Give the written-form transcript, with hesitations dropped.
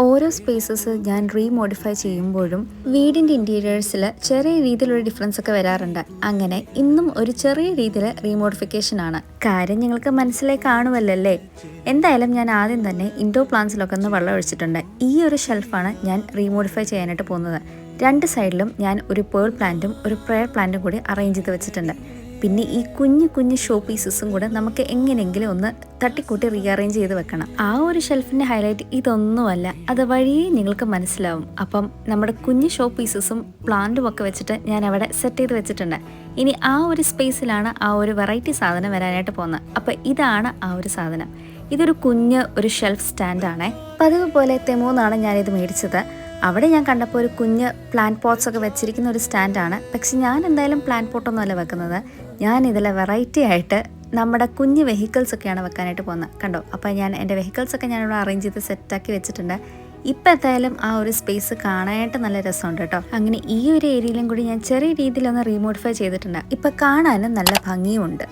ഓരോ സ്പേസസ് ഞാൻ റീമോഡിഫൈ ചെയ്യുമ്പോഴും വീടിൻ്റെ ഇൻറ്റീരിയേഴ്സിൽ ചെറിയ രീതിയിലുള്ള ഡിഫറൻസ് ഒക്കെ വരാറുണ്ട്. അങ്ങനെ ഇന്നും ഒരു ചെറിയ രീതിയിൽ റീമോഡിഫിക്കേഷൻ ആണ്. കാര്യം നിങ്ങൾക്ക് മനസ്സിലായി കാണുമല്ലേ. എന്തായാലും ഞാൻ ആദ്യം തന്നെ ഇൻഡോർ പ്ലാന്റ്സിലൊക്കെ ഒന്ന് വെള്ളം ഒഴിച്ചിട്ടുണ്ട്. ഈ ഒരു ഷെൽഫാണ് ഞാൻ റീമോഡിഫൈ ചെയ്യാനായിട്ട് പോകുന്നത്. രണ്ട് സൈഡിലും ഞാൻ ഒരു പേൾ പ്ലാന്റും ഒരു പ്രയർ പ്ലാന്റും കൂടി അറേഞ്ച് ചെയ്ത് വെച്ചിട്ടുണ്ട്. പിന്നെ ഈ കുഞ്ഞു കുഞ്ഞു ഷോ പീസസും കൂടെ നമുക്ക് എങ്ങനെയെങ്കിലും ഒന്ന് തട്ടിക്കൂട്ടി റീഅറേഞ്ച് ചെയ്ത് വെക്കണം. ആ ഒരു ഷെൽഫിൻ്റെ ഹൈലൈറ്റ് ഇതൊന്നുമല്ല, അത് വഴിയേ നിങ്ങൾക്ക് മനസ്സിലാവും. അപ്പം നമ്മുടെ കുഞ്ഞു ഷോ പീസസും പ്ലാന്റും ഒക്കെ വെച്ചിട്ട് ഞാൻ അവിടെ സെറ്റ് ചെയ്ത് വെച്ചിട്ടുണ്ട്. ഇനി ആ ഒരു സ്പേസിലാണ് ആ ഒരു വെറൈറ്റി സാധനം വരാനായിട്ട് പോകുന്നത്. അപ്പം ഇതാണ് ആ ഒരു സാധനം. ഇതൊരു ഒരു ഷെൽഫ് സ്റ്റാൻഡാണേ. പതിവ് പോലെ തെമൂന്നാണ് ഞാനിത് മേടിച്ചത്. അവിടെ ഞാൻ കണ്ടപ്പോൾ ഒരു കുഞ്ഞ് പ്ലാന്റ് പോട്ട്സ് ഒക്കെ വെച്ചിരിക്കുന്ന ഒരു സ്റ്റാൻഡാണ്. പക്ഷെ ഞാൻ എന്തായാലും പ്ലാന്റ് പോട്ടൊന്നും അല്ല വെക്കുന്നത്. ഞാൻ ഇതിലെ വെറൈറ്റി ആയിട്ട് നമ്മുടെ കുഞ്ഞ് വെഹിക്കിൾസ് ഒക്കെയാണ് വെക്കാനായിട്ട് പോകുന്നത്. കണ്ടോ, അപ്പോൾ ഞാൻ എൻ്റെ വെഹിക്കിൾസൊക്കെ ഞാനിവിടെ അറേഞ്ച് ചെയ്ത് സെറ്റാക്കി വെച്ചിട്ടുണ്ട്. ഇപ്പം എന്തായാലും ആ ഒരു സ്പേസ് കാണാനായിട്ട് നല്ല രസമുണ്ട് കേട്ടോ. അങ്ങനെ ഈ ഒരു ഏരിയയിലും കൂടി ഞാൻ ചെറിയ രീതിയിലൊന്ന് റീമോഡിഫൈ ചെയ്തിട്ടുണ്ട്. ഇപ്പം കാണാനും നല്ല ഭംഗിയുമുണ്ട്.